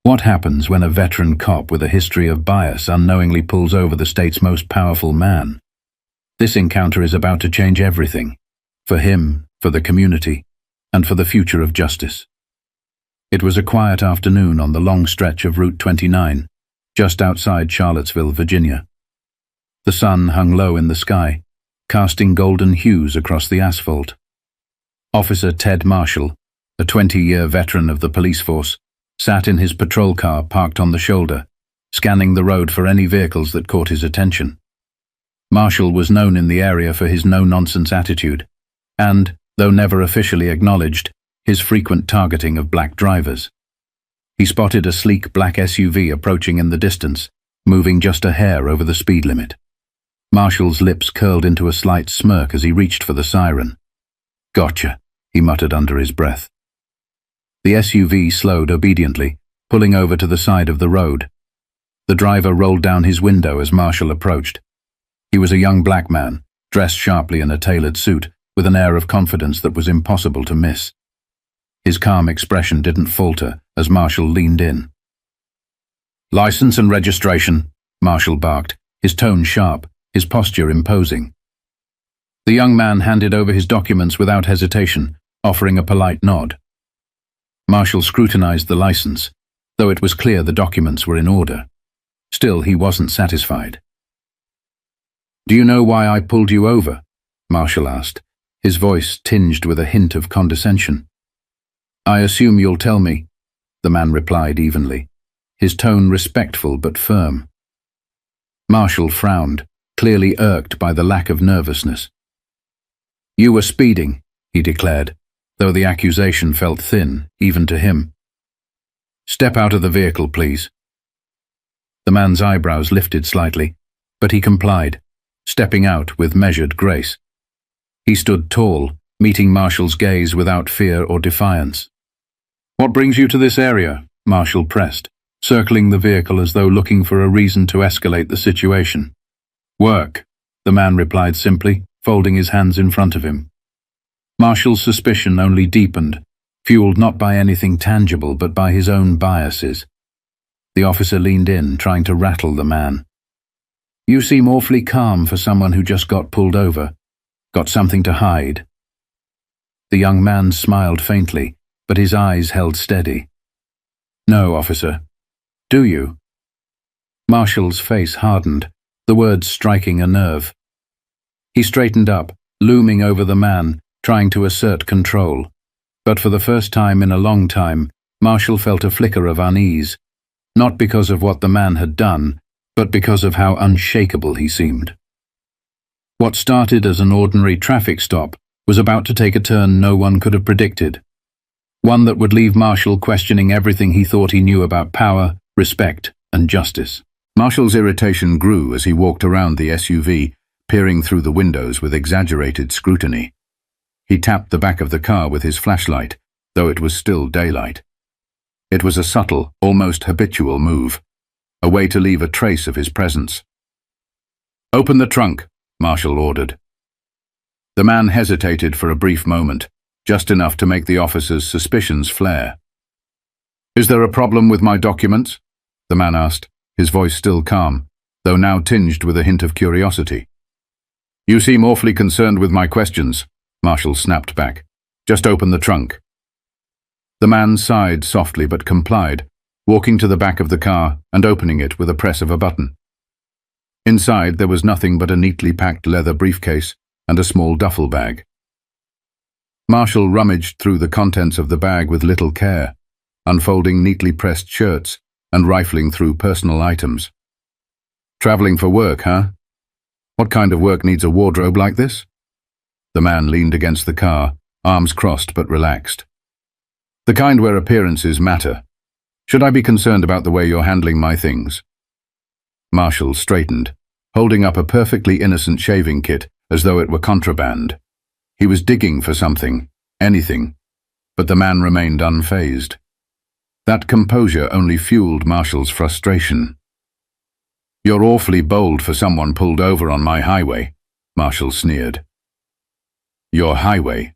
What happens when a veteran cop with a history of bias unknowingly pulls over the state's most powerful man? This encounter is about to change everything. For him, for the community, and for the future of justice. It was a quiet afternoon on the long stretch of Route 29, just outside Charlottesville, Virginia. The sun hung low in the sky, casting golden hues across the asphalt. Officer Ted Marshall, a 20-year veteran of the police force, sat in his patrol car parked on the shoulder, scanning the road for any vehicles that caught his attention. Marshall was known in the area for his no-nonsense attitude, and, though never officially acknowledged, his frequent targeting of black drivers. He spotted a sleek black SUV approaching in the distance, moving just a hair over the speed limit. Marshall's lips curled into a slight smirk as he reached for the siren. "Gotcha," he muttered under his breath. The SUV slowed obediently, pulling over to the side of the road. The driver rolled down his window as Marshall approached. He was a young black man, dressed sharply in a tailored suit, with an air of confidence that was impossible to miss. His calm expression didn't falter as Marshall leaned in. "License and registration," Marshall barked, his tone sharp, his posture imposing. The young man handed over his documents without hesitation, offering a polite nod. Marshall scrutinized the license, though it was clear the documents were in order. Still, he wasn't satisfied. "Do you know why I pulled you over?" Marshall asked, his voice tinged with a hint of condescension. "I assume you'll tell me," the man replied evenly, his tone respectful but firm. Marshall frowned, clearly irked by the lack of nervousness. "You were speeding," he declared, though the accusation felt thin, even to him. "Step out of the vehicle, please." The man's eyebrows lifted slightly, but he complied, stepping out with measured grace. He stood tall, meeting Marshall's gaze without fear or defiance. "What brings you to this area?" Marshall pressed, circling the vehicle as though looking for a reason to escalate the situation. "Work," the man replied simply, folding his hands in front of him. Marshall's suspicion only deepened, fueled not by anything tangible but by his own biases. The officer leaned in, trying to rattle the man. "You seem awfully calm for someone who just got pulled over. Got something to hide?" The young man smiled faintly, but his eyes held steady. "No, officer. Do you?" Marshall's face hardened, the words striking a nerve. He straightened up, looming over the man, trying to assert control. But for the first time in a long time, Marshall felt a flicker of unease, not because of what the man had done, but because of how unshakable he seemed. What started as an ordinary traffic stop was about to take a turn no one could have predicted. One that would leave Marshall questioning everything he thought he knew about power, respect, and justice. Marshall's irritation grew as he walked around the SUV, peering through the windows with exaggerated scrutiny. He tapped the back of the car with his flashlight, though it was still daylight. It was a subtle, almost habitual move, a way to leave a trace of his presence. "Open the trunk," Marshall ordered. The man hesitated for a brief moment, just enough to make the officer's suspicions flare. "Is there a problem with my documents?" the man asked, his voice still calm, though now tinged with a hint of curiosity. "You seem awfully concerned with my questions," Marshall snapped back. "Just open the trunk." The man sighed softly but complied, walking to the back of the car and opening it with a press of a button. Inside there was nothing but a neatly packed leather briefcase and a small duffel bag. Marshall rummaged through the contents of the bag with little care, unfolding neatly pressed shirts and rifling through personal items. "Traveling for work, huh? What kind of work needs a wardrobe like this?" The man leaned against the car, arms crossed but relaxed. "The kind where appearances matter. Should I be concerned about the way you're handling my things?" Marshall straightened, holding up a perfectly innocent shaving kit as though it were contraband. He was digging for something, anything, but the man remained unfazed. That composure only fueled Marshall's frustration. "You're awfully bold for someone pulled over on my highway," Marshall sneered. "Your highway?"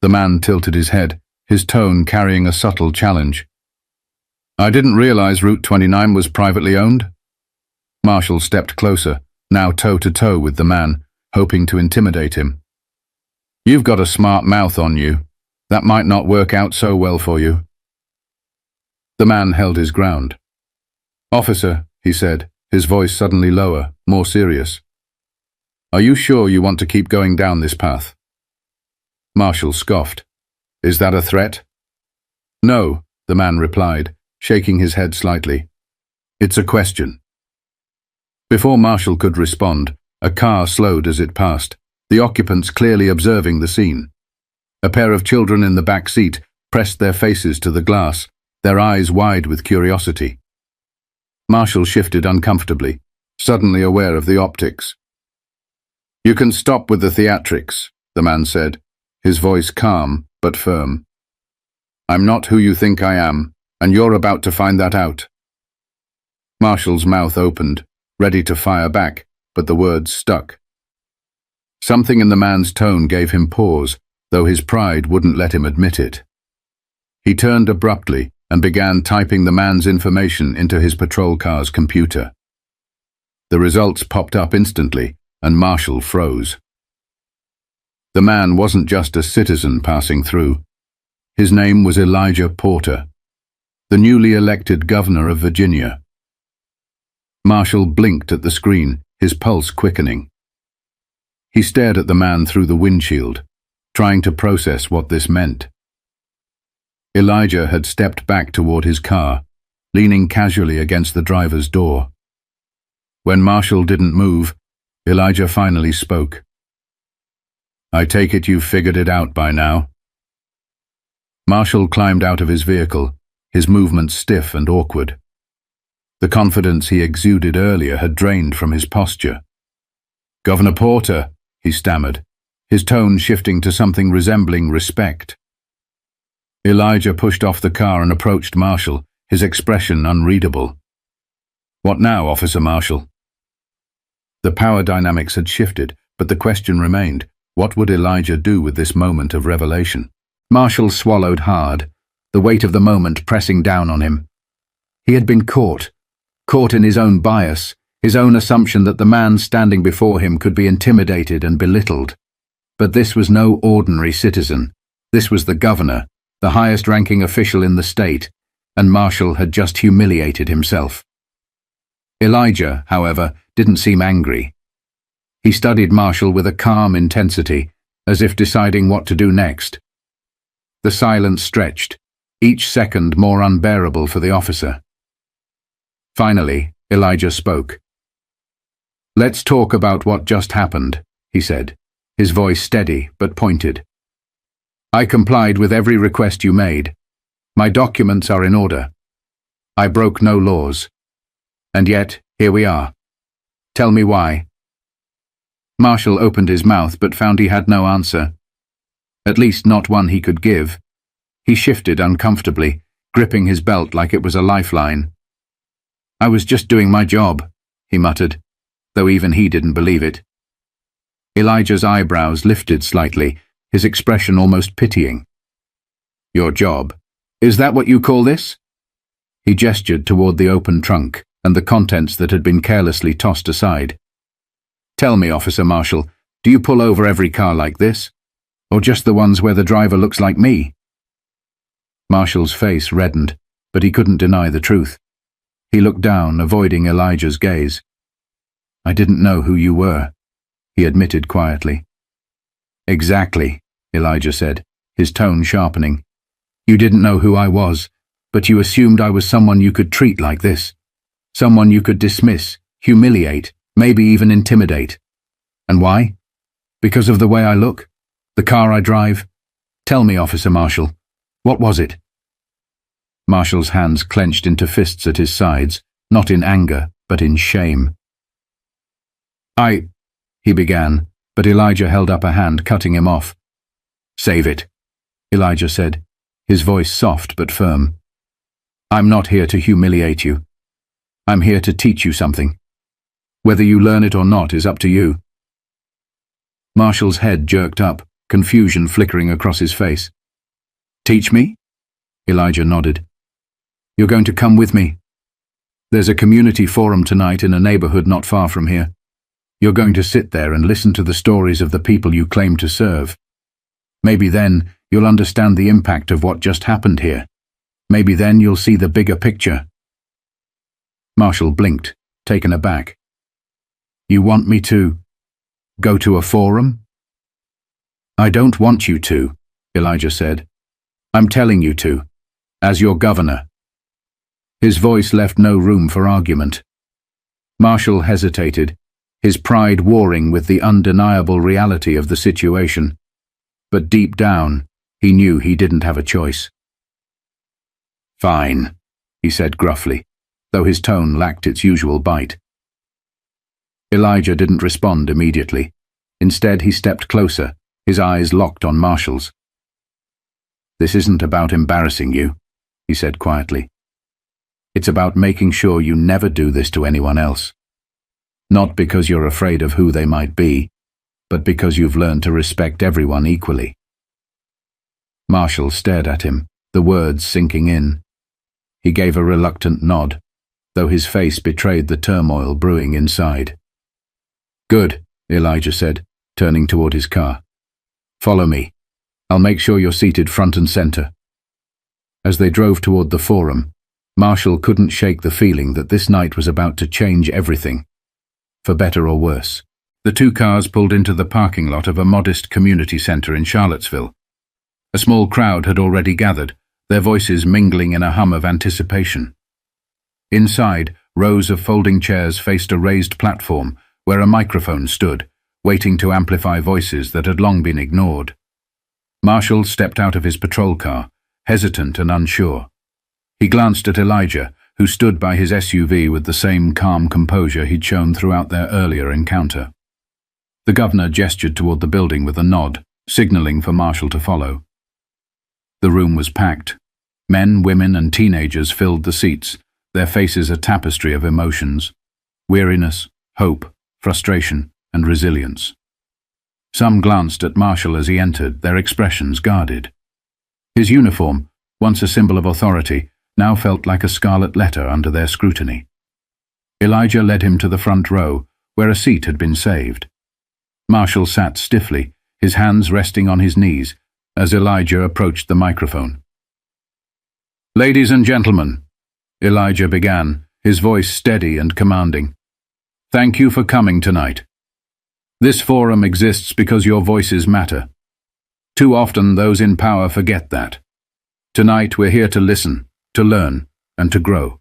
The man tilted his head, his tone carrying a subtle challenge. I didn't realize Route 29 was privately owned. Marshall stepped closer, now toe-to-toe with the man, hoping to intimidate him. You've got a smart mouth on you. That might not work out so well for you. The man held his ground. Officer, he said, his voice suddenly lower, more serious. Are you sure you want to keep going down this path? Marshall scoffed. Is that a threat? No, the man replied, shaking his head slightly. It's a question. Before Marshall could respond, a car slowed as it passed, the occupants clearly observing the scene. A pair of children in the back seat pressed their faces to the glass, their eyes wide with curiosity. Marshall shifted uncomfortably, suddenly aware of the optics. You can stop with the theatrics, the man said, his voice calm but firm. I'm not who you think I am, and you're about to find that out. Marshall's mouth opened, ready to fire back, but the words stuck. Something in the man's tone gave him pause, though his pride wouldn't let him admit it. He turned abruptly and began typing the man's information into his patrol car's computer. The results popped up instantly, and Marshall froze. The man wasn't just a citizen passing through. His name was Elijah Porter, the newly elected governor of Virginia. Marshall blinked at the screen, his pulse quickening. He stared at the man through the windshield, trying to process what this meant. Elijah had stepped back toward his car, leaning casually against the driver's door. When Marshall didn't move, Elijah finally spoke. I take it you've figured it out by now. Marshall climbed out of his vehicle, his movements stiff and awkward. The confidence he exuded earlier had drained from his posture. Governor Porter, he stammered, his tone shifting to something resembling respect. Elijah pushed off the car and approached Marshall, his expression unreadable. What now, Officer Marshall? The power dynamics had shifted, but the question remained, what would Elijah do with this moment of revelation? Marshall swallowed hard, the weight of the moment pressing down on him. He had been caught in his own bias, his own assumption that the man standing before him could be intimidated and belittled. But this was no ordinary citizen. This was the governor, the highest-ranking official in the state, and Marshall had just humiliated himself. Elijah, however, didn't seem angry. He studied Marshall with a calm intensity, as if deciding what to do next. The silence stretched, each second more unbearable for the officer. Finally, Elijah spoke. Let's talk about what just happened, he said, his voice steady but pointed. I complied with every request you made. My documents are in order. I broke no laws. And yet, here we are. Tell me why. Marshall opened his mouth but found he had no answer. At least not one he could give. He shifted uncomfortably, gripping his belt like it was a lifeline. I was just doing my job, he muttered, though even he didn't believe it. Elijah's eyebrows lifted slightly, his expression almost pitying. Your job? Is that what you call this? He gestured toward the open trunk and the contents that had been carelessly tossed aside. Tell me, Officer Marshall, do you pull over every car like this? Or just the ones where the driver looks like me? Marshall's face reddened, but he couldn't deny the truth. He looked down, avoiding Elijah's gaze. I didn't know who you were, he admitted quietly. Exactly, Elijah said, his tone sharpening. You didn't know who I was, but you assumed I was someone you could treat like this. Someone you could dismiss, humiliate, maybe even intimidate. And why? Because of the way I look? The car I drive? Tell me, Officer Marshall, what was it? Marshall's hands clenched into fists at his sides, not in anger, but in shame. He began, but Elijah held up a hand, cutting him off. Save it, Elijah said, his voice soft but firm. I'm not here to humiliate you. I'm here to teach you something. Whether you learn it or not is up to you. Marshall's head jerked up, confusion flickering across his face. Teach me? Elijah nodded. You're going to come with me. There's a community forum tonight in a neighborhood not far from here. You're going to sit there and listen to the stories of the people you claim to serve. Maybe then you'll understand the impact of what just happened here. Maybe then you'll see the bigger picture. Marshall blinked, taken aback. You want me to go to a forum? I don't want you to, Elijah said. I'm telling you to, as your governor. His voice left no room for argument. Marshall hesitated, his pride warring with the undeniable reality of the situation. But deep down, he knew he didn't have a choice. Fine, he said gruffly, though his tone lacked its usual bite. Elijah didn't respond immediately. Instead, he stepped closer, his eyes locked on Marshall's. This isn't about embarrassing you, he said quietly. It's about making sure you never do this to anyone else. Not because you're afraid of who they might be, but because you've learned to respect everyone equally. Marshall stared at him, the words sinking in. He gave a reluctant nod, though his face betrayed the turmoil brewing inside. Good, Elijah said, turning toward his car. Follow me. I'll make sure you're seated front and center. As they drove toward the forum, Marshall couldn't shake the feeling that this night was about to change everything, for better or worse. The two cars pulled into the parking lot of a modest community center in Charlottesville. A small crowd had already gathered, their voices mingling in a hum of anticipation. Inside, rows of folding chairs faced a raised platform where a microphone stood, waiting to amplify voices that had long been ignored. Marshall stepped out of his patrol car, hesitant and unsure. He glanced at Elijah, who stood by his SUV with the same calm composure he'd shown throughout their earlier encounter. The governor gestured toward the building with a nod, signaling for Marshall to follow. The room was packed. Men, women, and teenagers filled the seats, their faces a tapestry of emotions: weariness, hope, frustration, and resilience. Some glanced at Marshall as he entered, their expressions guarded. His uniform, once a symbol of authority, now felt like a scarlet letter under their scrutiny. Elijah led him to the front row, where a seat had been saved. Marshall sat stiffly, his hands resting on his knees, as Elijah approached the microphone. Ladies and gentlemen, Elijah began, his voice steady and commanding. Thank you for coming tonight. This forum exists because your voices matter. Too often those in power forget that. Tonight we're here to listen, to learn, and to grow.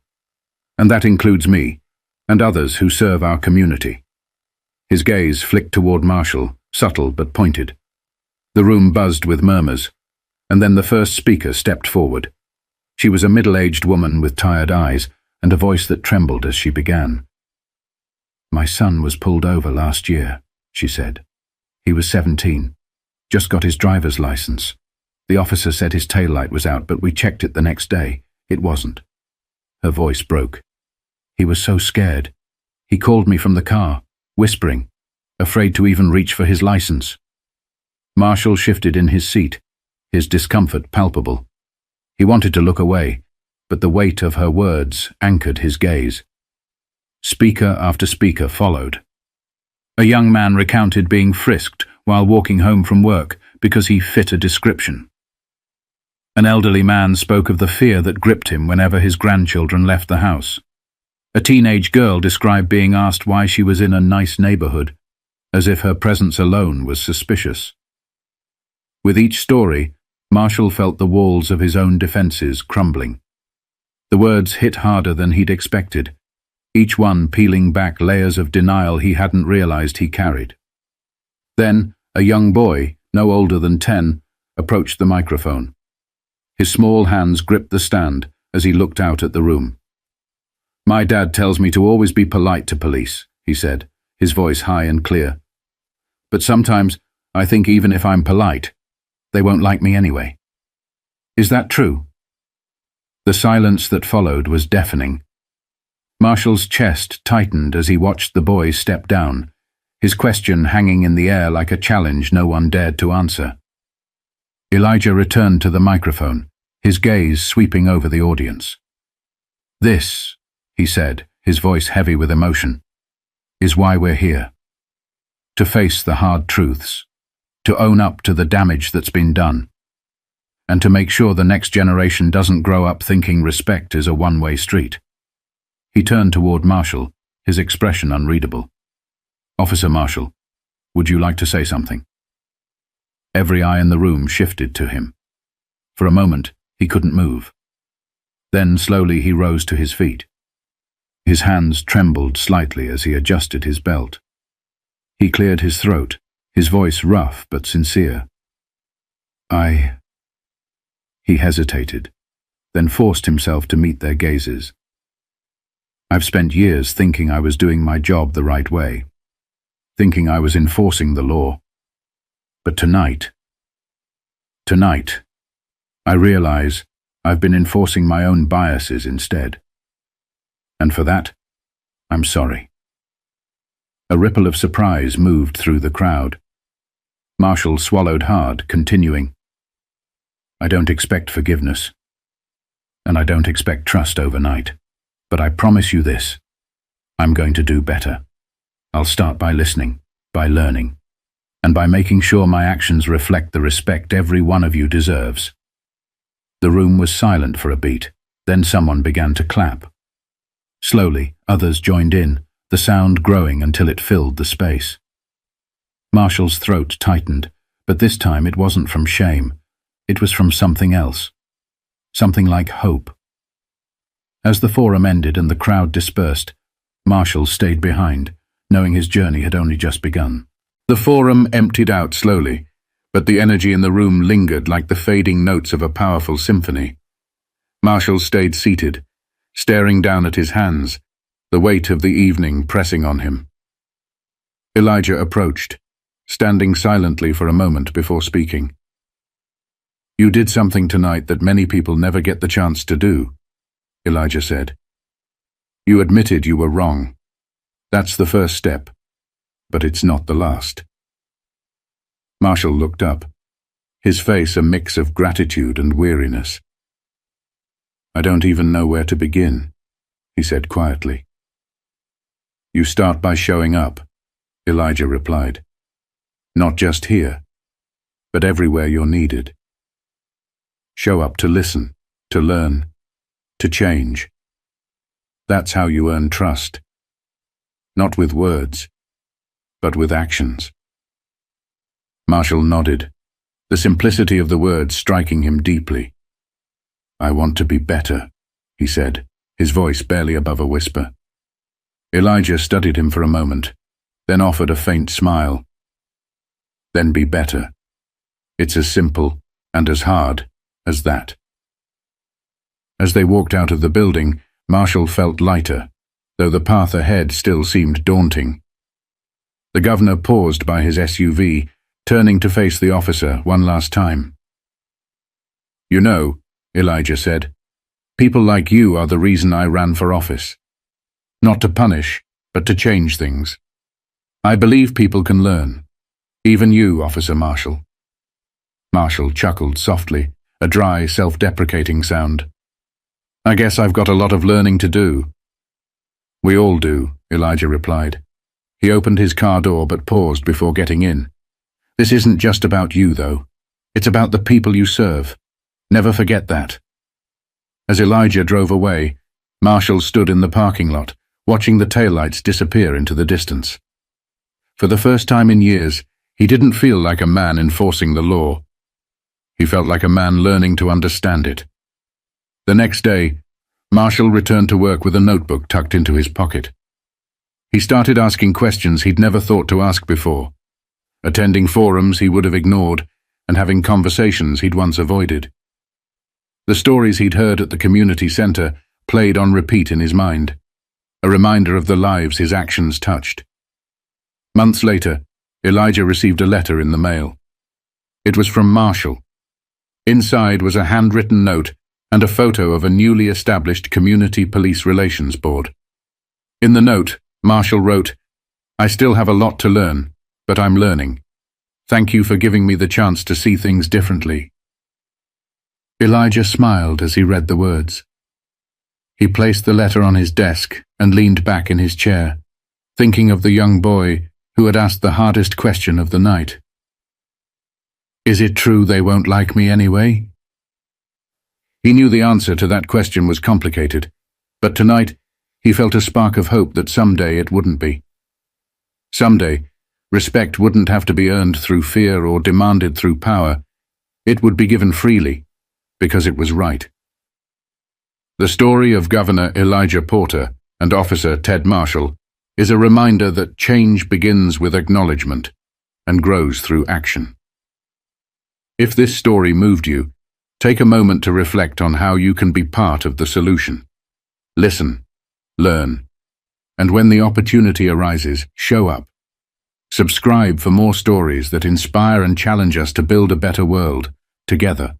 And that includes me, and others who serve our community. His gaze flicked toward Marshall, subtle but pointed. The room buzzed with murmurs, and then the first speaker stepped forward. She was a middle-aged woman with tired eyes and a voice that trembled as she began. My son was pulled over last year, she said. He was 17, just got his driver's license. The officer said his taillight was out, but we checked it the next day. It wasn't. Her voice broke. He was so scared. He called me from the car, whispering, afraid to even reach for his license. Marshall shifted in his seat, his discomfort palpable. He wanted to look away, but the weight of her words anchored his gaze. Speaker after speaker followed. A young man recounted being frisked while walking home from work because he fit a description. An elderly man spoke of the fear that gripped him whenever his grandchildren left the house. A teenage girl described being asked why she was in a nice neighborhood, as if her presence alone was suspicious. With each story, Marshall felt the walls of his own defenses crumbling. The words hit harder than he'd expected, each one peeling back layers of denial he hadn't realized he carried. Then, a young boy, no older than 10, approached the microphone. His small hands gripped the stand as he looked out at the room. My dad tells me to always be polite to police, he said, his voice high and clear. But sometimes I think even if I'm polite, they won't like me anyway. Is that true? The silence that followed was deafening. Marshall's chest tightened as he watched the boy step down, his question hanging in the air like a challenge no one dared to answer. Elijah returned to the microphone, his gaze sweeping over the audience. "This," he said, his voice heavy with emotion, "is why we're here. To face the hard truths, to own up to the damage that's been done, and to make sure the next generation doesn't grow up thinking respect is a one-way street." He turned toward Marshall, his expression unreadable. "Officer Marshall, would you like to say something?" Every eye in the room shifted to him. For a moment, he couldn't move. Then slowly he rose to his feet. His hands trembled slightly as he adjusted his belt. He cleared his throat, his voice rough but sincere. He hesitated, then forced himself to meet their gazes. "I've spent years thinking I was doing my job the right way, thinking I was enforcing the law. But tonight, I realize I've been enforcing my own biases instead. And for that, I'm sorry." A ripple of surprise moved through the crowd. Marshall swallowed hard, continuing, "I don't expect forgiveness, and I don't expect trust overnight. But I promise you this, I'm going to do better. I'll start by listening, by learning, and by making sure my actions reflect the respect every one of you deserves." The room was silent for a beat, then someone began to clap. Slowly, others joined in, the sound growing until it filled the space. Marshall's throat tightened, but this time it wasn't from shame. It was from something else. Something like hope. As the forum ended and the crowd dispersed, Marshall stayed behind, knowing his journey had only just begun. The forum emptied out slowly, but the energy in the room lingered like the fading notes of a powerful symphony. Marshall stayed seated, staring down at his hands, the weight of the evening pressing on him. Elijah approached, standing silently for a moment before speaking. "You did something tonight that many people never get the chance to do," Elijah said. "You admitted you were wrong. That's the first step, but it's not the last." Marshall looked up, his face a mix of gratitude and weariness. "I don't even know where to begin," he said quietly. "You start by showing up," Elijah replied. "Not just here, but everywhere you're needed. Show up to listen, to learn, to change. That's how you earn trust. Not with words, but with actions." Marshall nodded, the simplicity of the words striking him deeply. "I want to be better," he said, his voice barely above a whisper. Elijah studied him for a moment, then offered a faint smile. "Then be better. It's as simple and as hard as that." As they walked out of the building, Marshall felt lighter, though the path ahead still seemed daunting. The governor paused by his SUV, turning to face the officer one last time. "You know," Elijah said, "people like you are the reason I ran for office. Not to punish, but to change things. I believe people can learn. Even you, Officer Marshall." Marshall chuckled softly, a dry, self-deprecating sound. "I guess I've got a lot of learning to do." "We all do," Elijah replied. He opened his car door but paused before getting in. "This isn't just about you, though. It's about the people you serve. Never forget that." As Elijah drove away, Marshall stood in the parking lot, watching the taillights disappear into the distance. For the first time in years, he didn't feel like a man enforcing the law. He felt like a man learning to understand it. The next day, Marshall returned to work with a notebook tucked into his pocket. He started asking questions he'd never thought to ask before, attending forums he would have ignored, and having conversations he'd once avoided. The stories he'd heard at the community center played on repeat in his mind, a reminder of the lives his actions touched. Months later, Elijah received a letter in the mail. It was from Marshall. Inside was a handwritten note and a photo of a newly established community police relations board. In the note, Marshall wrote, "I still have a lot to learn, but I'm learning. Thank you for giving me the chance to see things differently." Elijah smiled as he read the words. He placed the letter on his desk and leaned back in his chair, thinking of the young boy who had asked the hardest question of the night. Is it true they won't like me anyway? He knew the answer to that question was complicated, but tonight he felt a spark of hope that someday it wouldn't be. Someday, respect wouldn't have to be earned through fear or demanded through power. It would be given freely, because it was right. The story of Governor Elijah Porter and Officer Ted Marshall is a reminder that change begins with acknowledgement and grows through action. If this story moved you, take a moment to reflect on how you can be part of the solution. Listen, learn, and when the opportunity arises, show up. Subscribe for more stories that inspire and challenge us to build a better world together.